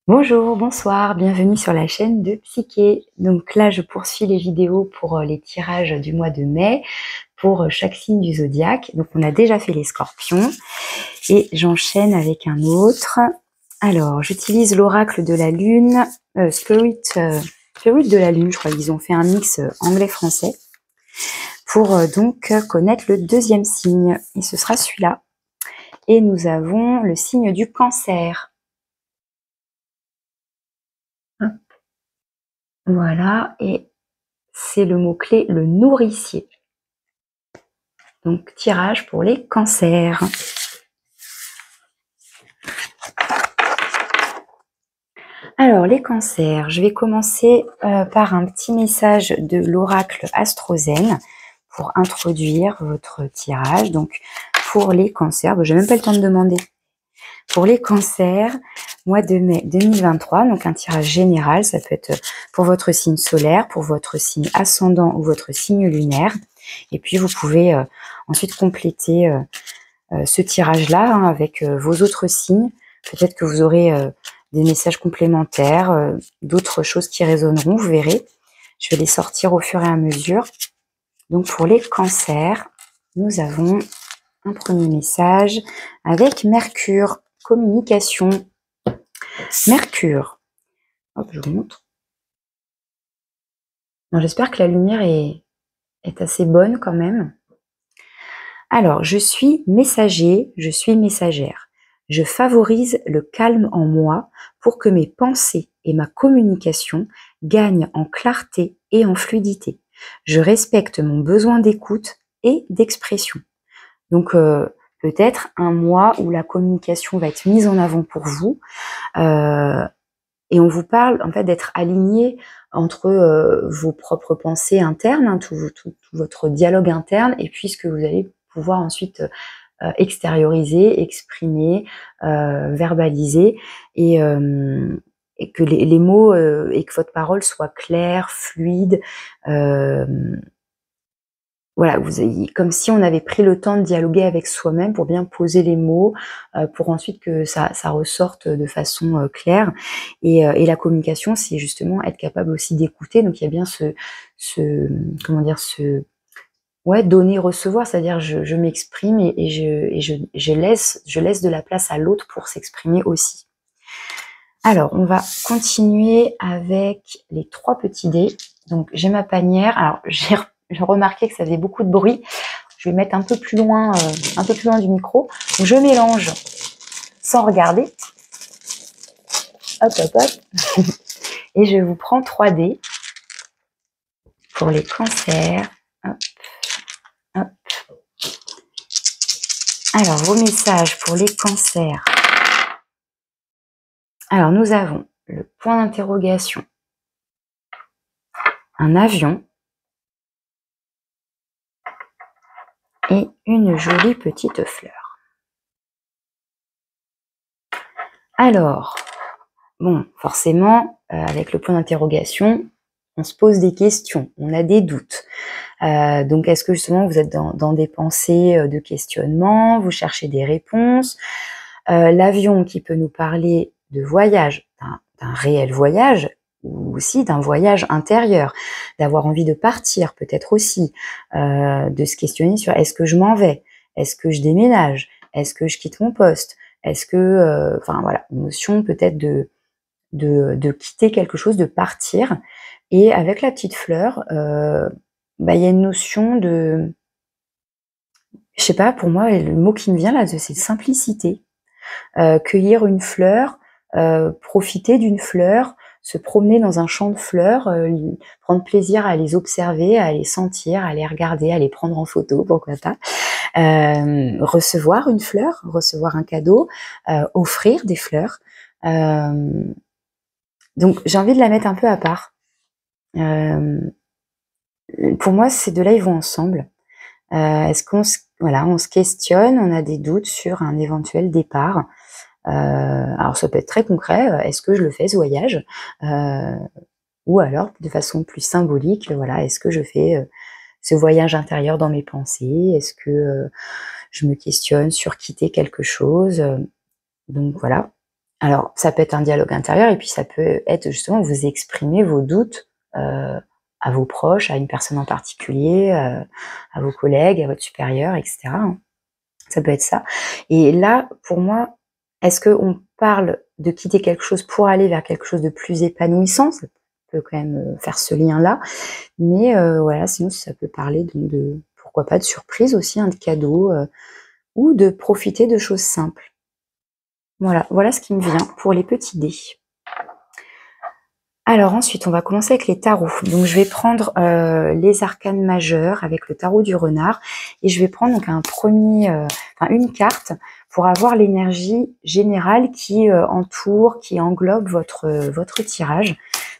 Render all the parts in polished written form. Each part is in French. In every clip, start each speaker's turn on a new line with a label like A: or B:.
A: Bonjour, bonsoir, bienvenue sur la chaîne de Psyché. Donc là, je poursuis les vidéos pour les tirages du mois de mai pour chaque signe du zodiaque. Donc on a déjà fait les scorpions et j'enchaîne avec un autre. Alors, j'utilise l'oracle de la lune, Spirit de la lune, je crois qu'ils ont fait un mix anglais-français pour donc connaître le deuxième signe. Et ce sera celui-là. Et nous avons le signe du cancer. Voilà, et c'est le mot-clé, le nourricier. Donc, tirage pour les cancers. Alors, les cancers, je vais commencer par un petit message de l'oracle Astrozen pour introduire votre tirage. Donc, pour les cancers, j'ai même pas le temps de demander. Pour les cancers, mois de mai 2023, donc un tirage général, ça peut être pour votre signe solaire, pour votre signe ascendant ou votre signe lunaire. Et puis, vous pouvez ensuite compléter ce tirage-là avec vos autres signes. Peut-être que vous aurez des messages complémentaires, d'autres choses qui résonneront, vous verrez. Je vais les sortir au fur et à mesure. Donc pour les cancers, nous avons un premier message avec Mercure, communication. Mercure, hop, je vous montre. J'espère que la lumière est assez bonne quand même. Alors, je suis messager, je suis messagère. Je favorise le calme en moi pour que mes pensées et ma communication gagnent en clarté et en fluidité. Je respecte mon besoin d'écoute et d'expression. Donc, peut-être un mois où la communication va être mise en avant pour vous. Et on vous parle en fait d'être aligné entre vos propres pensées internes, hein, tout votre dialogue interne, et puis ce que vous allez pouvoir ensuite extérioriser, exprimer, verbaliser, et que les mots et que votre parole soit claire, fluide. Voilà, vous ayez, comme si on avait pris le temps de dialoguer avec soi-même pour bien poser les mots, pour ensuite que ça ressorte de façon claire. Et la communication, c'est justement être capable aussi d'écouter. Donc il y a bien comment dire, ouais, donner, recevoir, c'est-à-dire je m'exprime et je laisse de la place à l'autre pour s'exprimer aussi. Alors, on va continuer avec les 3 petits dés. Donc j'ai ma panière. Alors j'ai remarqué que ça faisait beaucoup de bruit. Je vais mettre un peu plus loin du micro. Donc, je mélange sans regarder. Hop, hop, hop. Et je vous prends 3 dés pour les cancers. Hop, hop. Alors, vos messages pour les cancers. Alors, nous avons le point d'interrogation, un avion et une jolie petite fleur. Alors, bon, forcément, avec le point d'interrogation, on se pose des questions, on a des doutes. Donc, est-ce que justement vous êtes dans des pensées de questionnement, vous cherchez des réponses? L'avion qui peut nous parler de voyage, d'un réel voyage, ou aussi d'un voyage intérieur, d'avoir envie de partir peut-être aussi, de se questionner sur est-ce que je m'en vais? Est-ce que je déménage? Est-ce que je quitte mon poste? Est-ce que, enfin voilà, une notion peut-être de quitter quelque chose, de partir. Et avec la petite fleur, il y a une notion de, je sais pas, pour moi, le mot qui me vient là, c'est de simplicité. Cueillir une fleur, profiter d'une fleur, se promener dans un champ de fleurs, prendre plaisir à les observer, à les sentir, à les regarder, à les prendre en photo, pourquoi pas. Recevoir une fleur, recevoir un cadeau, offrir des fleurs. Donc j'ai envie de la mettre un peu à part. Pour moi, ces deux-là, ils vont ensemble. Est-ce qu'on on se questionne, on a des doutes sur un éventuel départ. Alors ça peut être très concret, est-ce que je le fais ce voyage? Ou alors de façon plus symbolique, voilà, est-ce que je fais ce voyage intérieur dans mes pensées? Est-ce que je me questionne sur quitter quelque chose? Donc voilà. Alors, ça peut être un dialogue intérieur et puis ça peut être justement vous exprimer vos doutes à vos proches, à une personne en particulier, à vos collègues, à votre supérieur, etc. Ça peut être ça. Et là, pour moi, est-ce qu'on parle de quitter quelque chose pour aller vers quelque chose de plus épanouissant? Ça peut quand même faire ce lien-là. Mais voilà, sinon ça peut parler donc de, pourquoi pas, de surprise aussi, hein, de cadeaux, ou de profiter de choses simples. Voilà, voilà ce qui me vient pour les petits dés. Alors ensuite, on va commencer avec les tarots. Donc je vais prendre les arcanes majeurs avec le tarot du renard et je vais prendre donc une carte pour avoir l'énergie générale qui entoure, qui englobe votre tirage.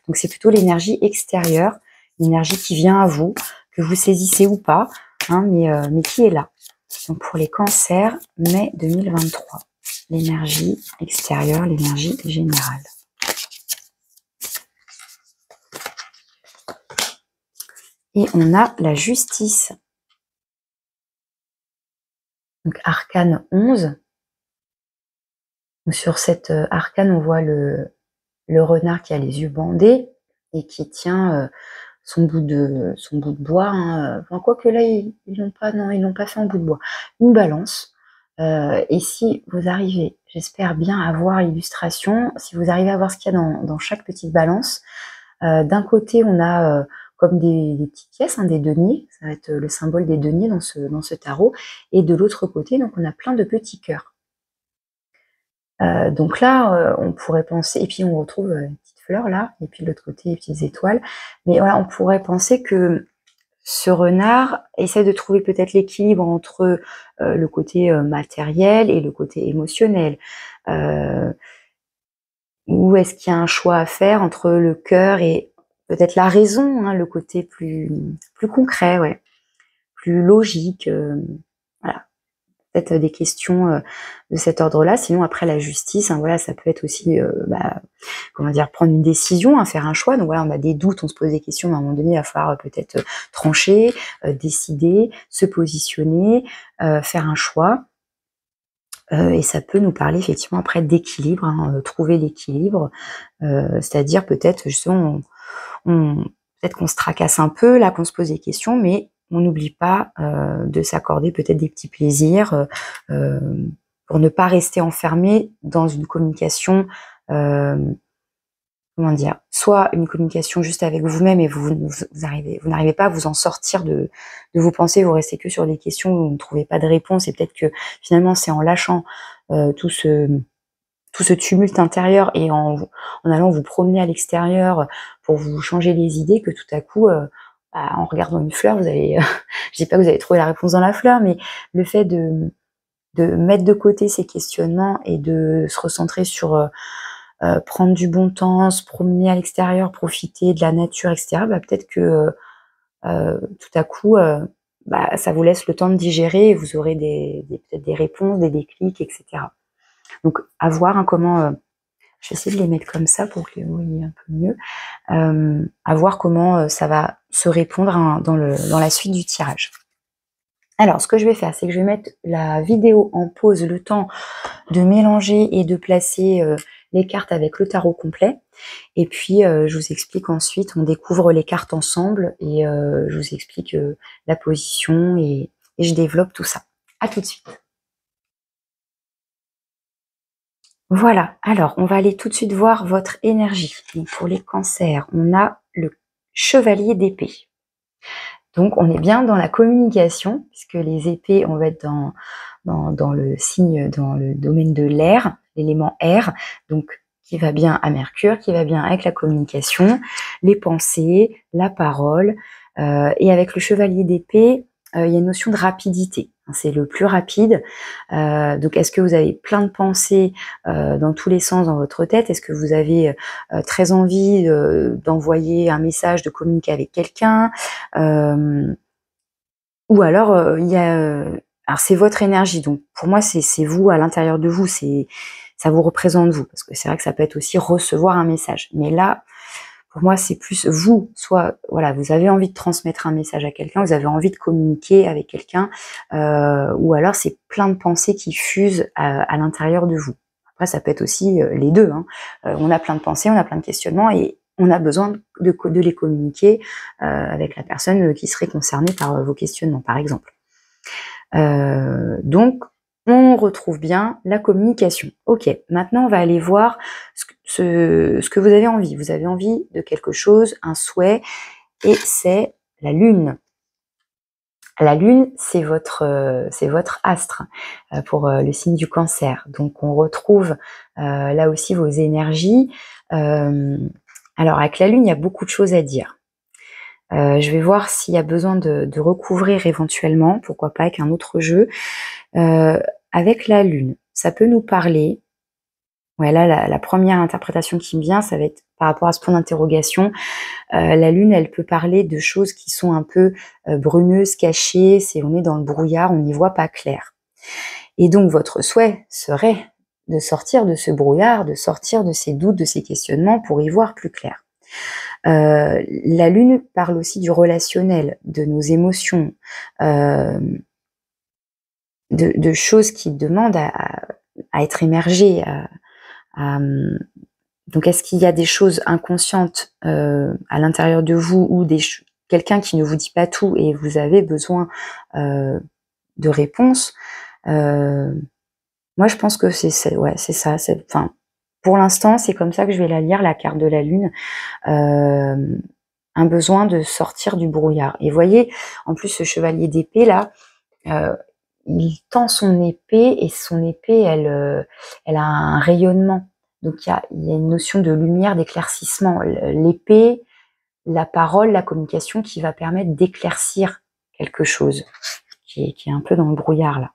A: Donc c'est plutôt l'énergie extérieure, l'énergie qui vient à vous, que vous saisissez ou pas, hein, mais qui est là. Donc pour les cancers, mai 2023, l'énergie extérieure, l'énergie générale. Et on a la justice. Donc arcane 11. Donc, sur cette arcane, on voit le renard qui a les yeux bandés et qui tient son bout de bois. Hein. Enfin, quoique là, ils l'ont pas fait en bout de bois. Une balance. Et si vous arrivez, j'espère bien à voir l'illustration, si vous arrivez à voir ce qu'il y a dans chaque petite balance, d'un côté, on a comme des petites pièces, hein, des deniers, ça va être le symbole des deniers dans ce tarot, et de l'autre côté, donc on a plein de petits cœurs. Donc là, on pourrait penser, et puis on retrouve une petite fleur là, et puis de l'autre côté, les petites étoiles, mais voilà, on pourrait penser que ce renard essaie de trouver peut-être l'équilibre entre le côté matériel et le côté émotionnel. Ou est-ce qu'il y a un choix à faire entre le cœur et peut-être la raison, hein, le côté plus concret, ouais, plus logique, voilà. Peut-être des questions de cet ordre-là. Sinon, après la justice, hein, voilà, ça peut être aussi, comment dire, prendre une décision, hein, faire un choix. Donc voilà, on a des doutes, on se pose des questions, mais à un moment donné, il va falloir peut-être trancher, décider, se positionner, faire un choix. Et ça peut nous parler effectivement après d'équilibre, hein, trouver l'équilibre, c'est-à-dire peut-être justement peut-être qu'on se tracasse un peu, là qu'on se pose des questions, mais on n'oublie pas de s'accorder peut-être des petits plaisirs pour ne pas rester enfermé dans une communication, comment dire, soit une communication juste avec vous-même et vous n'arrivez pas à vous en sortir de vos pensées, vous restez que sur des questions où vous ne trouvez pas de réponse, et peut-être que finalement c'est en lâchant tout ce tumulte intérieur et en allant vous promener à l'extérieur pour vous changer les idées que tout à coup, en regardant une fleur, vous allez, je dis pas que vous allez trouver la réponse dans la fleur, mais le fait de mettre de côté ces questionnements et de se recentrer sur prendre du bon temps, se promener à l'extérieur, profiter de la nature, etc., peut-être que tout à coup, ça vous laisse le temps de digérer et vous aurez peut-être des réponses, des déclics, etc. Donc, à voir, hein, comment... je vais essayer de les mettre comme ça pour que vous voyez un peu mieux. À voir comment ça va se répondre, hein, dans la suite du tirage. Alors, ce que je vais faire, c'est que je vais mettre la vidéo en pause, le temps de mélanger et de placer les cartes avec le tarot complet. Et puis, je vous explique ensuite, on découvre les cartes ensemble et je vous explique la position et je développe tout ça. À tout de suite. Voilà, alors on va aller tout de suite voir votre énergie. Donc, pour les cancers, on a le chevalier d'épée. Donc on est bien dans la communication, puisque les épées, on va être dans le signe, dans le domaine de l'air, l'élément air, donc qui va bien à Mercure, qui va bien avec la communication, les pensées, la parole, et avec le chevalier d'épée, il y a une notion de rapidité. C'est le plus rapide. Donc, est-ce que vous avez plein de pensées dans tous les sens dans votre tête? Est-ce que vous avez très envie d'envoyer un message, de communiquer avec quelqu'un? Ou alors, il y a... alors, c'est votre énergie. Donc, pour moi, c'est vous, à l'intérieur de vous. Ça vous représente vous. Parce que c'est vrai que ça peut être aussi recevoir un message. Mais là, pour moi, c'est plus vous, soit voilà, vous avez envie de transmettre un message à quelqu'un, vous avez envie de communiquer avec quelqu'un, ou alors c'est plein de pensées qui fusent à l'intérieur de vous. Après, ça peut être aussi les deux. Hein. On a plein de pensées, on a plein de questionnements et on a besoin de les communiquer avec la personne qui serait concernée par vos questionnements, par exemple. Donc, on retrouve bien la communication. Ok, maintenant on va aller voir ce que vous avez envie. Vous avez envie de quelque chose, un souhait, et c'est la Lune. La Lune, c'est votre astre pour le signe du Cancer. Donc on retrouve là aussi vos énergies. Alors avec la Lune, il y a beaucoup de choses à dire. Je vais voir s'il y a besoin de recouvrir éventuellement, pourquoi pas avec un autre jeu. Avec la Lune, ça peut nous parler. Ouais, là, la première interprétation qui me vient, ça va être par rapport à ce point d'interrogation. La Lune, elle peut parler de choses qui sont un peu brumeuses, cachées. On est dans le brouillard, on n'y voit pas clair. Et donc, votre souhait serait de sortir de ce brouillard, de sortir de ces doutes, de ces questionnements pour y voir plus clair. La Lune parle aussi du relationnel, de nos émotions, de choses qui demandent à être émergées. Donc, est-ce qu'il y a des choses inconscientes à l'intérieur de vous ou quelqu'un qui ne vous dit pas tout et vous avez besoin de réponses? Moi, je pense que c'est ça. Enfin, pour l'instant, c'est comme ça que je vais la lire, la carte de la Lune. Un besoin de sortir du brouillard. Et voyez, en plus, ce chevalier d'épée là, il tend son épée et son épée, elle a un rayonnement. Donc il y a une notion de lumière, d'éclaircissement. L'épée, la parole, la communication qui va permettre d'éclaircir quelque chose qui est un peu dans le brouillard là.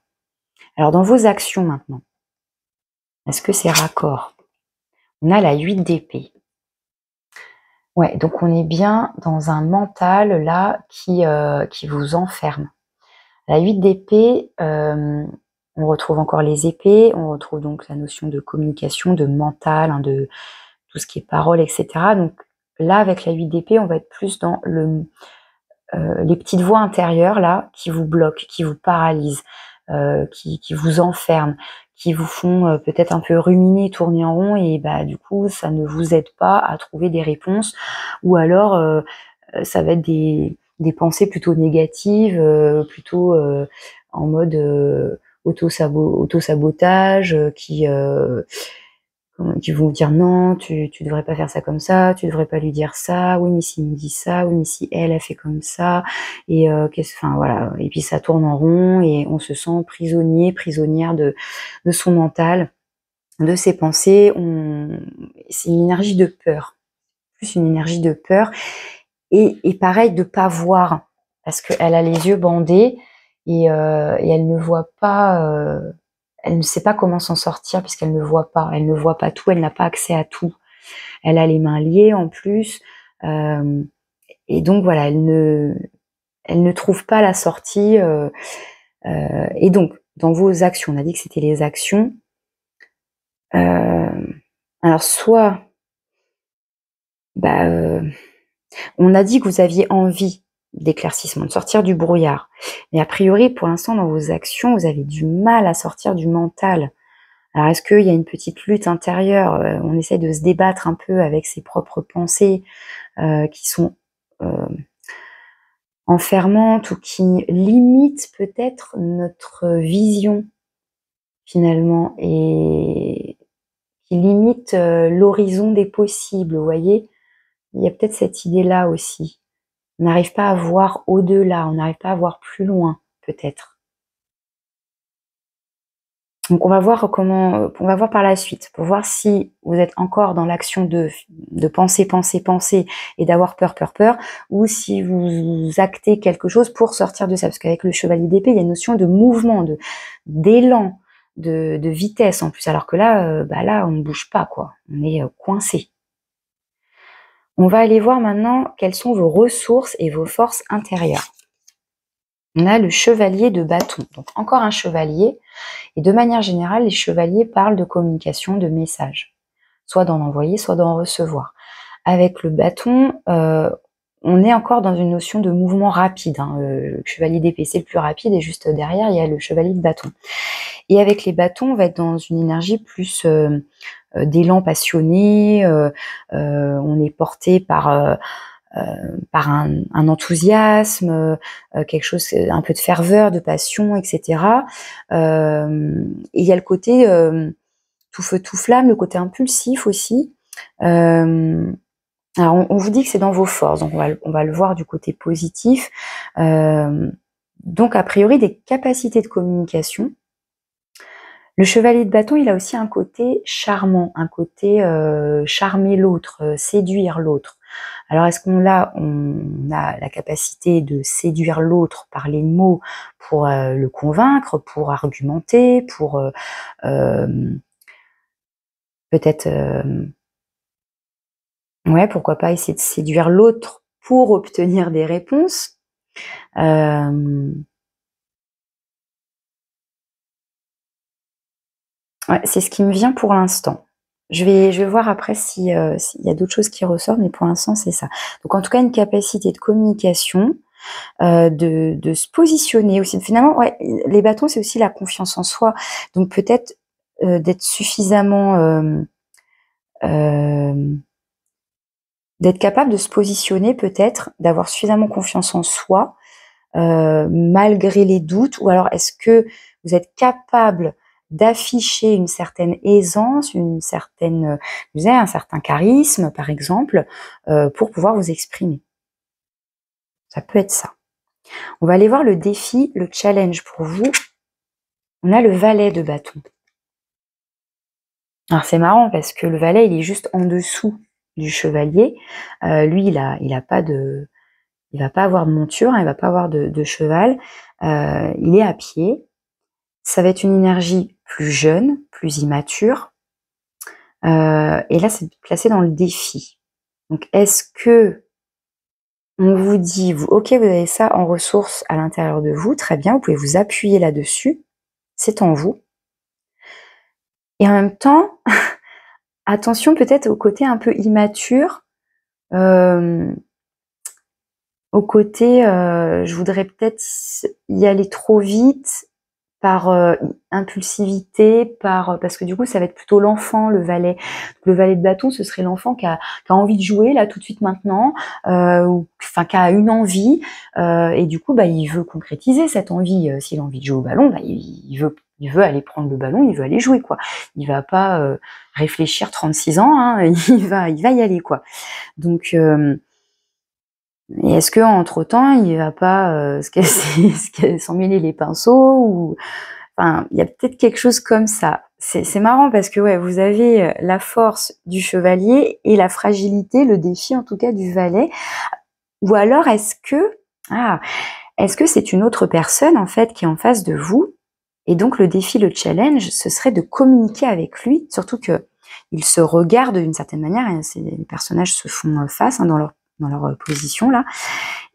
A: Alors dans vos actions maintenant, est-ce que c'est raccord? On a la 8 d'épée. Ouais, donc on est bien dans un mental là qui vous enferme. La 8 d'épée, on retrouve encore les épées, on retrouve donc la notion de communication, de mental, hein, de tout ce qui est parole, etc. Donc là, avec la 8 d'épée, on va être plus dans les petites voix intérieures là qui vous bloquent, qui vous paralysent, qui vous enferment, qui vous font peut-être un peu ruminer, tourner en rond et bah du coup ça ne vous aide pas à trouver des réponses ou alors ça va être des pensées plutôt négatives, plutôt en mode auto-sabotage, qui vont vous dire non, tu devrais pas faire ça comme ça, tu devrais pas lui dire ça, oui mais s'il me dit ça, oui mais si elle a fait comme ça, et enfin voilà, et puis ça tourne en rond et on se sent prisonnière de son mental, de ses pensées. C'est une énergie de peur, plus une énergie de peur. Et pareil, de pas voir, parce qu'elle a les yeux bandés et elle ne voit pas, elle ne sait pas comment s'en sortir puisqu'elle ne voit pas. Elle ne voit pas tout, elle n'a pas accès à tout. Elle a les mains liées en plus. Et donc voilà, elle ne trouve pas la sortie. Et donc, dans vos actions, on a dit que c'était les actions. Alors soit, on a dit que vous aviez envie d'éclaircissement, de sortir du brouillard. Mais a priori, pour l'instant, dans vos actions, vous avez du mal à sortir du mental. Alors, est-ce qu'il y a une petite lutte intérieure? On essaie de se débattre un peu avec ses propres pensées qui sont enfermantes ou qui limitent peut-être notre vision, finalement, et qui limitent l'horizon des possibles, vous voyez? Il y a peut-être cette idée-là aussi. On n'arrive pas à voir au-delà, on n'arrive pas à voir plus loin, peut-être. Donc on va voir par la suite, pour voir si vous êtes encore dans l'action de penser et d'avoir peur, ou si vous actez quelque chose pour sortir de ça. Parce qu'avec le chevalier d'épée, il y a une notion de mouvement, d'élan, de vitesse en plus. Alors que là, là, on ne bouge pas, quoi. On est coincé. On va aller voir maintenant quelles sont vos ressources et vos forces intérieures. On a le chevalier de bâton, donc encore un chevalier. Et de manière générale, les chevaliers parlent de communication, de messages, soit d'en envoyer, soit d'en recevoir. Avec le bâton, on est encore dans une notion de mouvement rapide. Hein. Le chevalier d'épée, c'est le plus rapide, et juste derrière, il y a le chevalier de bâton. Et avec les bâtons, on va être dans une énergie plus d'élan passionné, on est porté par un enthousiasme, quelque chose, un peu de ferveur, de passion, etc. Et il y a le côté tout feu, tout flamme, le côté impulsif aussi. Alors on vous dit que c'est dans vos forces, donc on va le voir du côté positif. Donc a priori des capacités de communication. Le chevalier de bâton, il a aussi un côté charmant, un côté charmer l'autre, séduire l'autre. Alors est-ce qu'on a la capacité de séduire l'autre par les mots pour le convaincre, pour argumenter, pour peut-être, ouais, pourquoi pas essayer de séduire l'autre pour obtenir des réponses. Ouais, c'est ce qui me vient pour l'instant. Je vais voir après s'il y a d'autres choses qui ressortent, mais pour l'instant, c'est ça. Donc en tout cas, une capacité de communication, de se positionner aussi. Finalement, ouais, les bâtons, c'est aussi la confiance en soi. Donc peut-être d'être suffisamment... d'être capable de se positionner peut-être, d'avoir suffisamment confiance en soi, malgré les doutes, ou alors est-ce que vous êtes capable d'afficher une certaine aisance, une certaine, vous avez un certain charisme, par exemple, pour pouvoir vous exprimer. Ça peut être ça. On va aller voir le défi, le challenge pour vous. On a le valet de bâton. Alors c'est marrant parce que le valet, il est juste en dessous du chevalier. Lui, il va pas avoir de monture, hein, il va pas avoir de cheval. Il est à pied. Ça va être une énergie plus jeune, plus immature. Et là, c'est placé dans le défi. Donc, est-ce que on vous dit, ok, vous avez ça en ressources à l'intérieur de vous, très bien, vous pouvez vous appuyer là-dessus, c'est en vous. Et en même temps, attention peut-être au côté un peu immature, au côté, je voudrais peut-être y aller trop vite, par impulsivité, parce que du coup ça va être plutôt l'enfant, le valet. Le valet de bâton, ce serait l'enfant qui a envie de jouer là tout de suite maintenant, ou enfin qui a une envie, et du coup il veut concrétiser cette envie. S'il a envie de jouer au ballon, il veut aller prendre le ballon, il veut aller jouer, quoi. Il va pas réfléchir 36 ans, hein, il va y aller, quoi. Donc et est-ce que entre temps il va pas s'emmêler les pinceaux, ou enfin, il y a peut-être quelque chose comme ça. C'est marrant parce que ouais, vous avez la force du chevalier et la fragilité, le défi en tout cas du valet. Ou alors est-ce que c'est une autre personne en fait qui est en face de vous, et donc le défi, le challenge, ce serait de communiquer avec lui, surtout que ils se regardent d'une certaine manière, et les personnages se font face, hein, dans leur position là.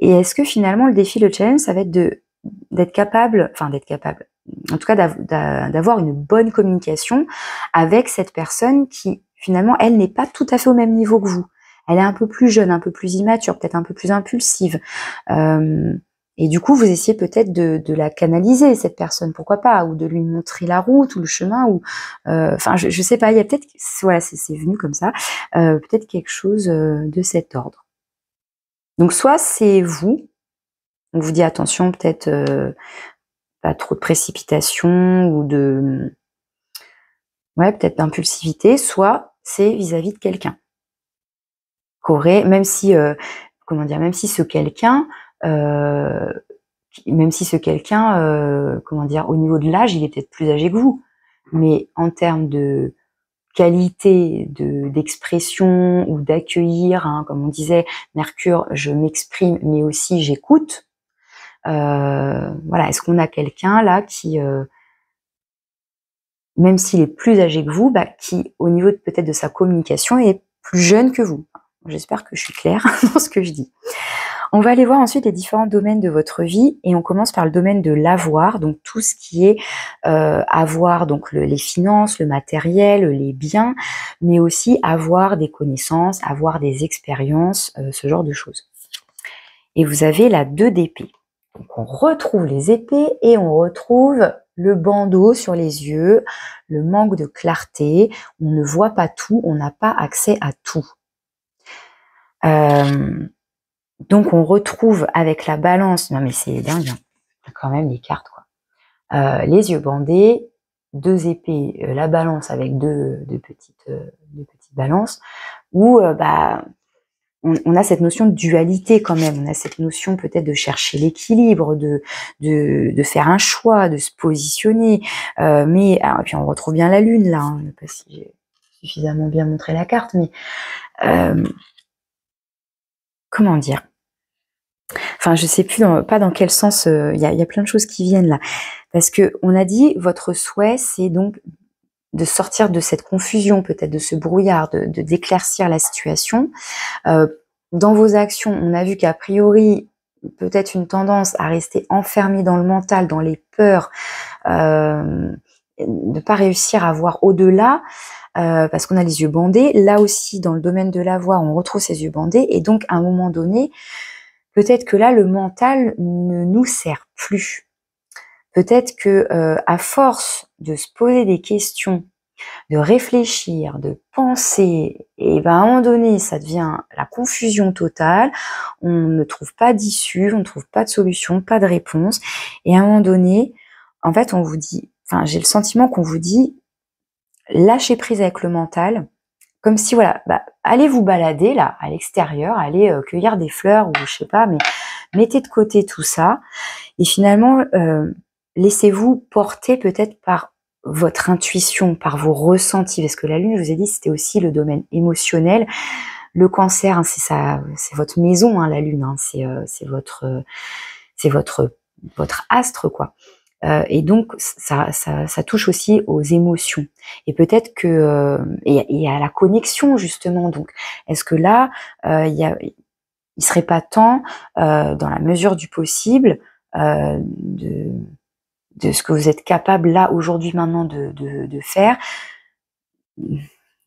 A: Et est-ce que finalement le défi, le challenge, ça va être d'être capable, en tout cas d'avoir une bonne communication avec cette personne qui finalement elle n'est pas tout à fait au même niveau que vous. Elle est un peu plus jeune, un peu plus immature, peut-être un peu plus impulsive. Et du coup, vous essayez peut-être de la canaliser, cette personne, pourquoi pas, ou de lui montrer la route ou le chemin, ou enfin, je sais pas, il y a peut-être, voilà, c'est venu comme ça, peut-être quelque chose de cet ordre. Donc soit c'est vous, on vous dit attention, peut-être pas trop de précipitation ou peut-être d'impulsivité, soit c'est vis-à-vis de quelqu'un. Même si ce quelqu'un, au niveau de l'âge, il est peut-être plus âgé que vous, mais en termes de qualité d'expression ou d'accueillir, hein, comme on disait, Mercure, je m'exprime, mais aussi j'écoute. Voilà, est-ce qu'on a quelqu'un là qui, même s'il est plus âgé que vous, qui, au niveau peut-être de sa communication, est plus jeune que vous. J'espère que je suis claire dans ce que je dis. On va aller voir ensuite les différents domaines de votre vie, et on commence par le domaine de l'avoir, donc tout ce qui est avoir, donc les finances, le matériel, les biens, mais aussi avoir des connaissances, avoir des expériences, ce genre de choses. et vous avez la 2 d'épée. Donc on retrouve les épées et on retrouve le bandeau sur les yeux, le manque de clarté, on ne voit pas tout, on n'a pas accès à tout. Donc on retrouve avec la balance, non mais c'est dingue, hein, quand même les cartes quoi. Les yeux bandés, 2 épées, la balance avec deux petites balances, où on a cette notion de dualité quand même, on a cette notion peut-être de chercher l'équilibre, de faire un choix, de se positionner, mais et puis on retrouve bien la lune là, hein, je ne sais pas si j'ai suffisamment bien montré la carte, mais comment dire, enfin je sais plus pas dans quel sens, il y a plein de choses qui viennent là, parce que on a dit votre souhait c'est donc de sortir de cette confusion, peut-être de ce brouillard, d'éclaircir la situation. Dans vos actions, on a vu qu'a priori, peut-être une tendance à rester enfermé dans le mental, dans les peurs, de pas réussir à voir au-delà, parce qu'on a les yeux bandés. Là aussi, dans le domaine de la voix, on retrouve ces yeux bandés, et donc à un moment donné, peut-être que là, le mental ne nous sert plus. Peut-être que à force de se poser des questions, de réfléchir, de penser, et ben à un moment donné, ça devient la confusion totale, on ne trouve pas d'issue, on ne trouve pas de solution, pas de réponse, et à un moment donné, en fait, on vous dit, enfin, j'ai le sentiment qu'on vous dit, lâchez prise avec le mental, comme si, voilà, allez vous balader, là, à l'extérieur, allez cueillir des fleurs, ou je sais pas, mais mettez de côté tout ça, et finalement, laissez-vous porter peut-être par votre intuition, par vos ressentis, parce que la lune, je vous ai dit, c'était aussi le domaine émotionnel. Le cancer, hein, c'est votre maison, hein, la lune, hein, c'est votre astre, quoi. Et donc ça touche aussi aux émotions. Et peut-être que et à la connexion justement. Donc, est-ce que là, il serait pas temps, dans la mesure du possible, de ce que vous êtes capable là aujourd'hui maintenant de faire,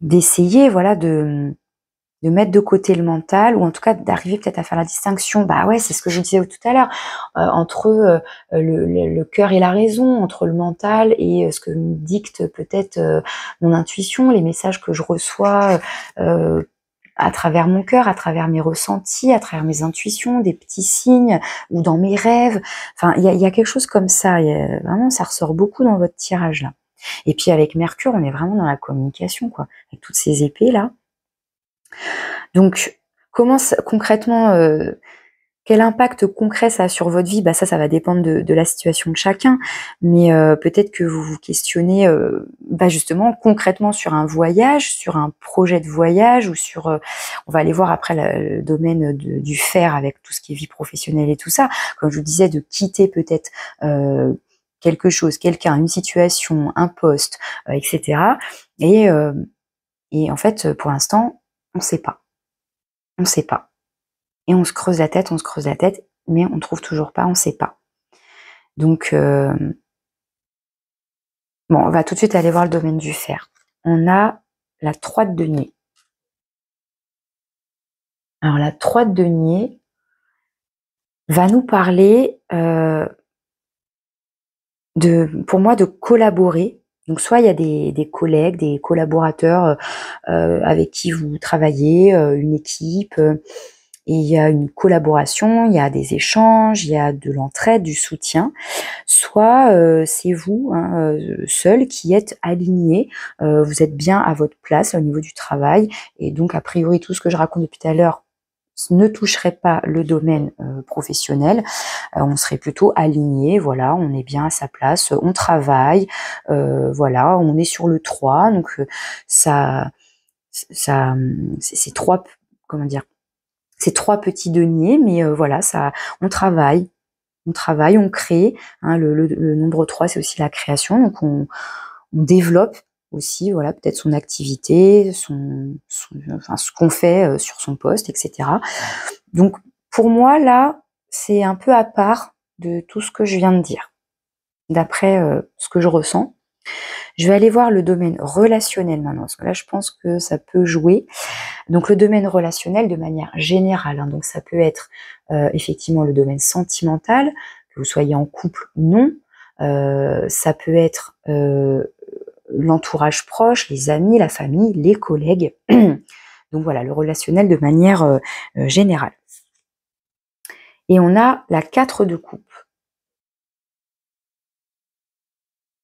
A: d'essayer voilà de mettre de côté le mental, ou en tout cas d'arriver peut-être à faire la distinction, bah ouais, c'est ce que je disais tout à l'heure, entre le cœur et la raison, entre le mental et ce que me dicte peut-être mon intuition, les messages que je reçois à travers mon cœur, à travers mes ressentis, à travers mes intuitions, des petits signes, ou dans mes rêves. Enfin, il y a quelque chose comme ça. Vraiment, ça ressort beaucoup dans votre tirage là. Et puis avec Mercure, on est vraiment dans la communication, quoi, avec toutes ces épées là. Donc, comment concrètement, quel impact concret ça a sur votre vie? Ça va dépendre de la situation de chacun, mais peut-être que vous vous questionnez, justement concrètement sur un voyage, sur un projet de voyage, ou sur, on va aller voir après le domaine du faire avec tout ce qui est vie professionnelle et tout ça. Comme je vous disais, de quitter peut-être quelque chose, quelqu'un, une situation, un poste, etc. Et en fait, pour l'instant, on ne sait pas. On ne sait pas. Et on se creuse la tête, mais on ne trouve toujours pas, on ne sait pas. Donc, on va tout de suite aller voir le domaine du fer. On a la 3 de denier. Alors, la 3 de denier va nous parler, pour moi, de collaborer. Donc, soit il y a des collègues, des collaborateurs avec qui vous travaillez, une équipe, et il y a une collaboration, il y a des échanges, il y a de l'entraide, du soutien. Soit c'est vous, hein, seul, qui êtes aligné, vous êtes bien à votre place au niveau du travail, et donc a priori tout ce que je raconte depuis tout à l'heure ne toucherait pas le domaine professionnel. On serait plutôt aligné, voilà, on est bien à sa place, on travaille, voilà, on est sur le 3, donc c'est trois, comment dire, c'est 3 petits deniers, mais voilà, on travaille, on crée, hein, le nombre 3, c'est aussi la création, donc on développe aussi, voilà, peut-être son activité, enfin, ce qu'on fait sur son poste, etc. Donc, pour moi, là, c'est un peu à part de tout ce que je viens de dire, d'après ce que je ressens. Je vais aller voir le domaine relationnel maintenant, parce que là, je pense que ça peut jouer. Donc, le domaine relationnel de manière générale, hein, donc ça peut être effectivement le domaine sentimental, que vous soyez en couple ou non. Ça peut être l'entourage proche, les amis, la famille, les collègues. Donc voilà, le relationnel de manière générale. Et on a la 4 de coupe.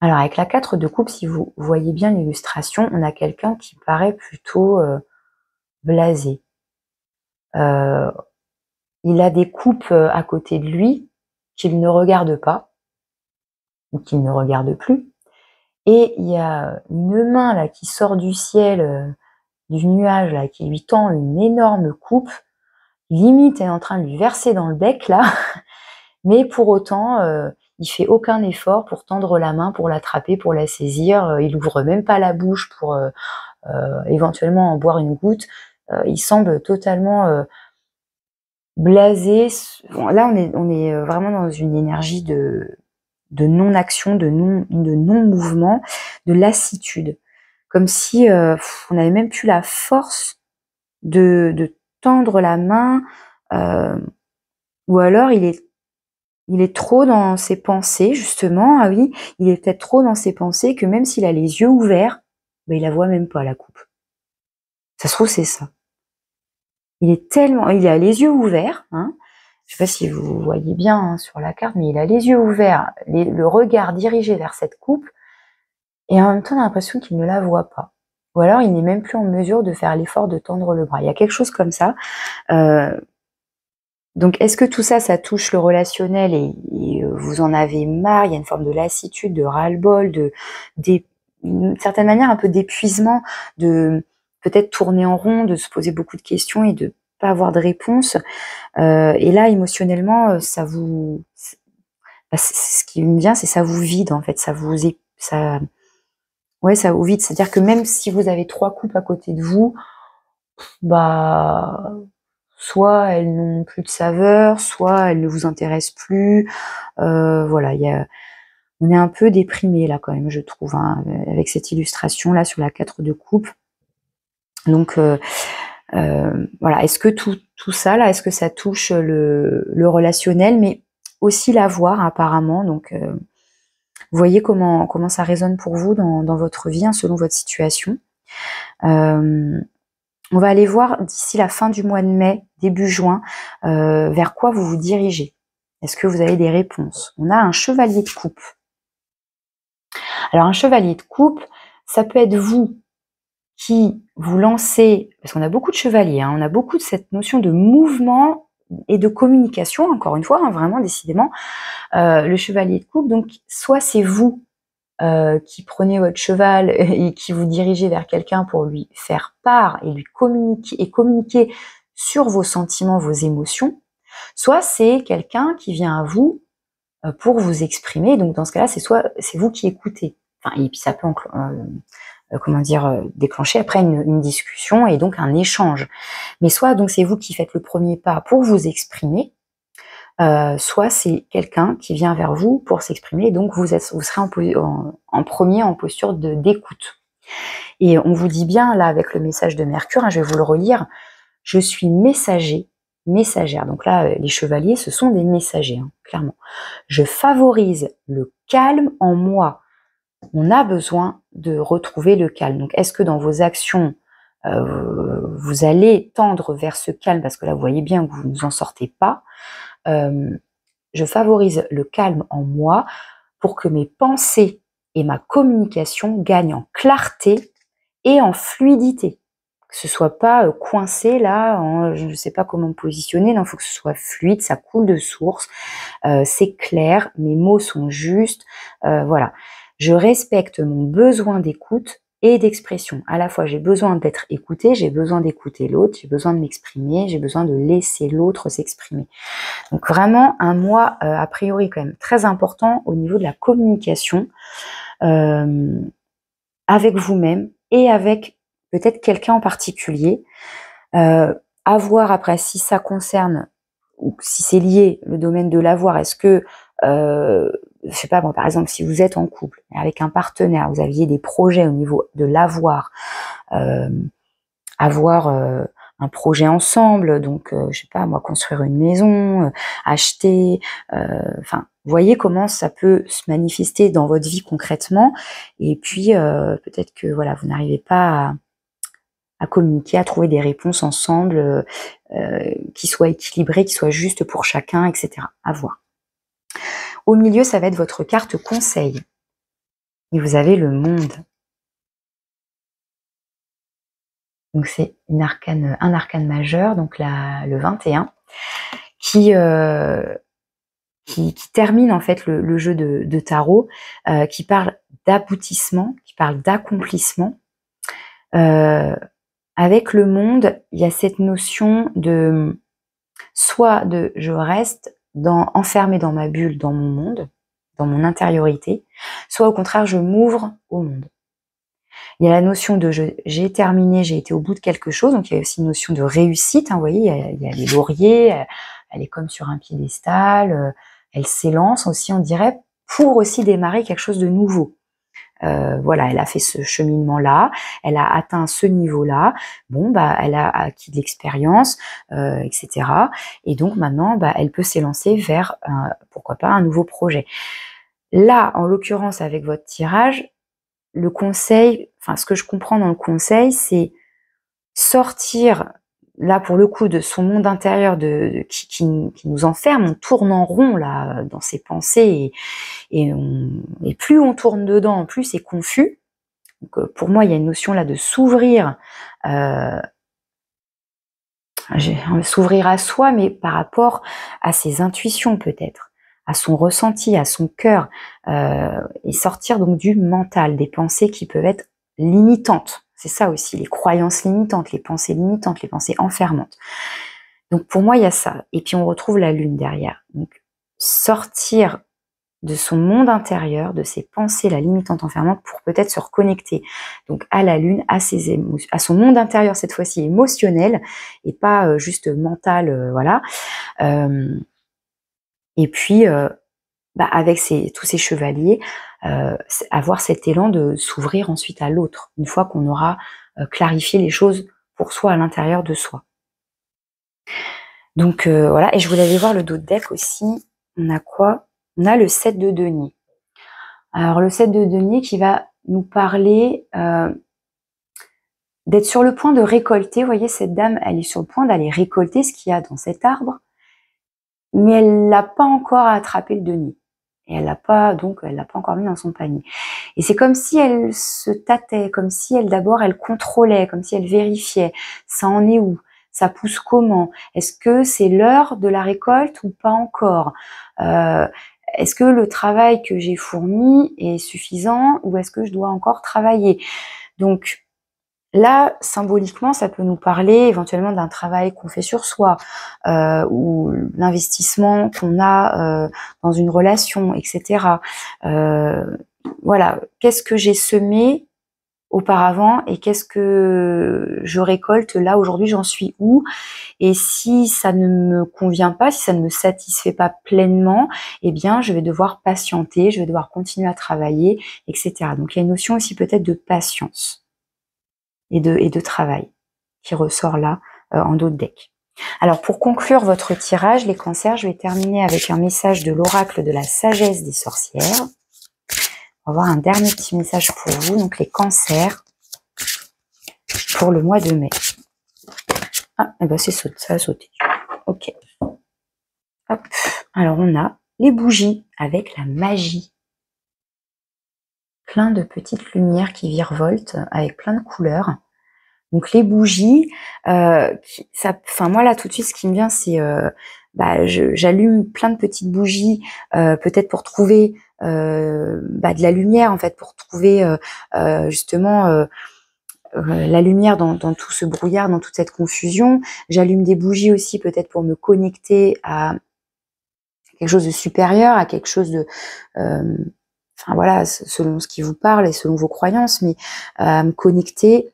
A: Alors avec la 4 de coupe, si vous voyez bien l'illustration, on a quelqu'un qui paraît plutôt blasé. Il a des coupes à côté de lui qu'il ne regarde pas, ou qu'il ne regarde plus. Et il y a une main là qui sort du ciel, du nuage là, qui lui tend une énorme coupe. Limite, elle est en train de lui verser dans le bec là. Mais pour autant, il fait aucun effort pour tendre la main, pour l'attraper, pour la saisir. Il ouvre même pas la bouche pour éventuellement en boire une goutte. Il semble totalement blasé. Bon, là, on est vraiment dans une énergie de non-action, de non-mouvement, de lassitude. Comme si on n'avait même plus la force de tendre la main, ou alors il est trop dans ses pensées, justement. Ah oui, il est peut-être trop dans ses pensées que même s'il a les yeux ouverts, ben, il la voit même pas, la coupe. Ça se trouve, c'est ça. Il a les yeux ouverts, hein. Je sais pas si vous voyez bien hein, sur la carte, mais il a les yeux ouverts, le regard dirigé vers cette coupe, et en même temps, on a l'impression qu'il ne la voit pas. Ou alors, il n'est même plus en mesure de faire l'effort de tendre le bras. Il y a quelque chose comme ça. Donc, est-ce que tout ça, ça touche le relationnel et vous en avez marre? Il y a une forme de lassitude, de ras-le-bol, d'une certaine manière un peu d'épuisement, de peut-être tourner en rond, de se poser beaucoup de questions et de pas avoir de réponse. Et là, émotionnellement, ça vous, ce qui me vient, c'est ça vous vide en fait, ça vous vide. C'est-à-dire que même si vous avez 3 coupes à côté de vous, bah soit elles n'ont plus de saveur, soit elles ne vous intéressent plus. Voilà, on est un peu déprimé là quand même, je trouve, hein, avec cette illustration là sur la 4 de coupe. Donc voilà, est-ce que tout ça là, est-ce que ça touche le relationnel, mais aussi l'avoir apparemment. Donc vous voyez comment ça résonne pour vous dans votre vie, hein, selon votre situation. On va aller voir d'ici la fin du mois de mai, début juin, vers quoi vous vous dirigez. Est-ce que vous avez des réponses? On a un chevalier de coupe. Alors un chevalier de coupe, ça peut être vous qui vous lancez, parce qu'on a beaucoup de chevaliers, hein, on a beaucoup de cette notion de mouvement et de communication, encore une fois, hein, vraiment décidément, le chevalier de coupe. Donc soit c'est vous qui prenez votre cheval et qui vous dirigez vers quelqu'un pour lui faire part et lui communiquer sur vos sentiments, vos émotions, soit c'est quelqu'un qui vient à vous pour vous exprimer. Donc dans ce cas-là, c'est vous qui écoutez. Enfin, et puis ça peut déclencher après une discussion et donc un échange. Mais soit donc c'est vous qui faites le premier pas pour vous exprimer, soit c'est quelqu'un qui vient vers vous pour s'exprimer, donc vous serez en premier en posture d'écoute. Et on vous dit bien, là, avec le message de Mercure, hein, je vais vous le relire, je suis messager, messagère. Donc là, les chevaliers, ce sont des messagers, hein, clairement. Je favorise le calme en moi. On a besoin de retrouver le calme. Donc, est-ce que dans vos actions, vous allez tendre vers ce calme, parce que là, vous voyez bien que vous ne vous en sortez pas. Je favorise le calme en moi pour que mes pensées et ma communication gagnent en clarté et en fluidité. Que ce soit pas coincé là, je ne sais pas comment me positionner, non, il faut que ce soit fluide, ça coule de source, c'est clair, mes mots sont justes, voilà. Je respecte mon besoin d'écoute et d'expression. À la fois, j'ai besoin d'être écoutée, j'ai besoin d'écouter l'autre, j'ai besoin de m'exprimer, j'ai besoin de laisser l'autre s'exprimer. Donc vraiment un mois a priori quand même très important au niveau de la communication avec vous-même et avec peut-être quelqu'un en particulier. À voir après si ça concerne ou si c'est lié le domaine de l'avoir. Est-ce que je sais pas moi, par exemple, si vous êtes en couple avec un partenaire, vous aviez des projets au niveau de l'avoir, avoir un projet ensemble, donc je sais pas moi, construire une maison, acheter, enfin, voyez comment ça peut se manifester dans votre vie concrètement. Et puis peut-être que voilà, vous n'arrivez pas à communiquer, à trouver des réponses ensemble qui soient équilibrées, qui soient justes pour chacun, etc. À voir. Au milieu, ça va être votre carte conseil. Et vous avez le monde. Donc c'est un arcane majeur, donc le 21, qui termine en fait le jeu de tarot, qui parle d'aboutissement, qui parle d'accomplissement. Avec le monde, il y a cette notion de soit de je reste enfermée dans ma bulle, dans mon monde, dans mon intériorité, soit au contraire je m'ouvre au monde. Il y a la notion de j'ai terminé, j'ai été au bout de quelque chose, donc il y a aussi une notion de réussite, hein, vous voyez, il y a les lauriers, elle est comme sur un piédestal, elle s'élance aussi, on dirait, pour aussi démarrer quelque chose de nouveau. Voilà, elle a fait ce cheminement-là, elle a atteint ce niveau-là, bon, bah, elle a acquis de l'expérience, etc. Et donc maintenant, bah, elle peut s'élancer vers, pourquoi pas, un nouveau projet. Là, en l'occurrence, avec votre tirage, le conseil, enfin, ce que je comprends dans le conseil, c'est sortir, là, pour le coup, de son monde intérieur qui nous enferme, on tourne en rond, là, dans ses pensées, et plus on tourne dedans, plus c'est confus. Donc, pour moi, il y a une notion là de s'ouvrir, s'ouvrir à soi, mais par rapport à ses intuitions peut-être, à son ressenti, à son cœur, et sortir donc du mental, des pensées qui peuvent être limitantes. C'est ça aussi, les croyances limitantes, les pensées enfermantes. Donc pour moi, il y a ça. Et puis on retrouve la lune derrière. Donc sortir de son monde intérieur, de ses pensées, la limitante enfermante, pour peut-être se reconnecter donc à la lune, à ses émotions, à son monde intérieur cette fois-ci émotionnel et pas juste mental, voilà. Et puis bah, avec tous ces chevaliers, avoir cet élan de s'ouvrir ensuite à l'autre, une fois qu'on aura clarifié les choses pour soi à l'intérieur de soi. Donc voilà, et je voulais aller voir le dos de deck aussi. On a quoi? On a le 7 de denier. Alors le 7 de denier qui va nous parler d'être sur le point de récolter. Vous voyez, cette dame, elle est sur le point d'aller récolter ce qu'il y a dans cet arbre, mais elle n'a pas encore attrapé le denier. Et elle l'a pas encore mis dans son panier. Et c'est comme si elle se tâtait, comme si elle contrôlait, comme si elle vérifiait. Ça en est où? Ça pousse comment? Est-ce que c'est l'heure de la récolte ou pas encore? Est-ce que le travail que j'ai fourni est suffisant ou est-ce que je dois encore travailler? Donc là, symboliquement, ça peut nous parler éventuellement d'un travail qu'on fait sur soi, ou l'investissement qu'on a dans une relation, etc. Voilà, qu'est-ce que j'ai semé auparavant et qu'est-ce que je récolte là aujourd'hui, j'en suis où? Et si ça ne me convient pas, si ça ne me satisfait pas pleinement, eh bien je vais devoir patienter, je vais devoir continuer à travailler, etc. Donc il y a une notion aussi peut-être de patience et de travail qui ressort là en dos de deck. Alors pour conclure votre tirage, les cancers, je vais terminer avec un message de l'oracle de la sagesse des sorcières. On va voir un dernier petit message pour vous, donc les cancers, pour le mois de mai. Ah, et ben ça a sauté. Ok. Hop. Alors on a les bougies avec la magie. Plein de petites lumières qui virevoltent avec plein de couleurs. Donc les bougies, moi là tout de suite ce qui me vient c'est, j'allume plein de petites bougies, peut-être pour trouver de la lumière en fait, pour trouver justement la lumière dans tout ce brouillard, dans toute cette confusion. J'allume des bougies aussi peut-être pour me connecter à quelque chose de supérieur, à quelque chose de voilà, selon ce qui vous parle et selon vos croyances, mais à me connecter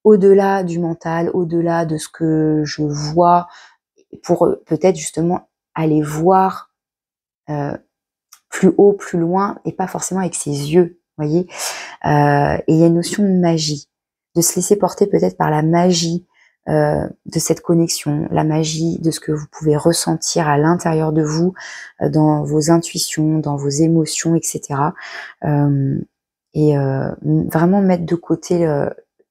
A: au-delà du mental, au-delà de ce que je vois, pour peut-être justement aller voir plus haut, plus loin, et pas forcément avec ses yeux, voyez. Et il y a une notion de magie, de se laisser porter peut-être par la magie de cette connexion, la magie de ce que vous pouvez ressentir à l'intérieur de vous, dans vos intuitions, dans vos émotions, etc. Vraiment mettre de côté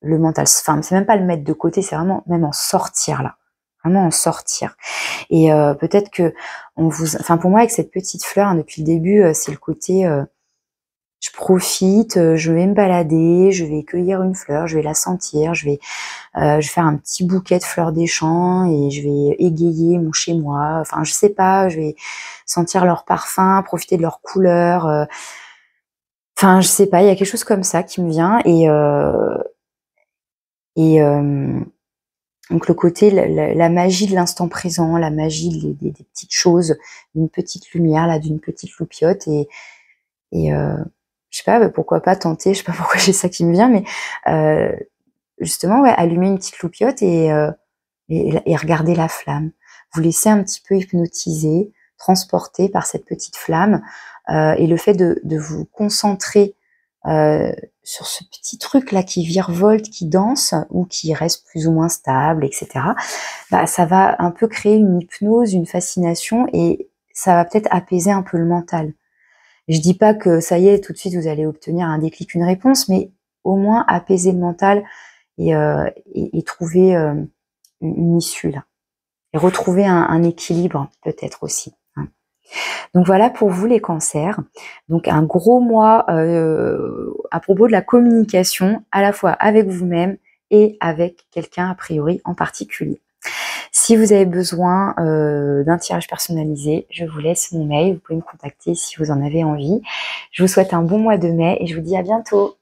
A: le mental. Enfin, c'est même pas le mettre de côté, c'est vraiment même en sortir là. Vraiment en sortir. Et peut-être que enfin pour moi avec cette petite fleur, hein, depuis le début, c'est le côté je profite, je vais me balader, je vais cueillir une fleur, je vais la sentir, je vais faire un petit bouquet de fleurs des champs et je vais égayer mon chez moi. Enfin, je sais pas, je vais sentir leur parfum, profiter de leur couleur. Enfin, je sais pas, il y a quelque chose comme ça qui me vient donc le côté, la magie de l'instant présent, la magie des petites choses, d'une petite lumière, là, d'une petite loupiote je sais pas, pourquoi pas tenter, je sais pas pourquoi j'ai ça qui me vient, mais justement, ouais, allumer une petite loupiote et regarder la flamme. Vous laissez un petit peu hypnotiser, transporter par cette petite flamme et le fait de vous concentrer sur ce petit truc là qui virevolte, qui danse ou qui reste plus ou moins stable, etc. Bah, ça va un peu créer une hypnose, une fascination et ça va peut-être apaiser un peu le mental. Je dis pas que ça y est, tout de suite vous allez obtenir un déclic, une réponse, mais au moins apaiser le mental et trouver une issue là. Et retrouver un équilibre peut-être aussi. Hein. Donc voilà pour vous les cancers. Donc un gros mois à propos de la communication, à la fois avec vous-même et avec quelqu'un a priori en particulier. Si vous avez besoin d'un tirage personnalisé, je vous laisse mon mail, vous pouvez me contacter si vous en avez envie. Je vous souhaite un bon mois de mai et je vous dis à bientôt.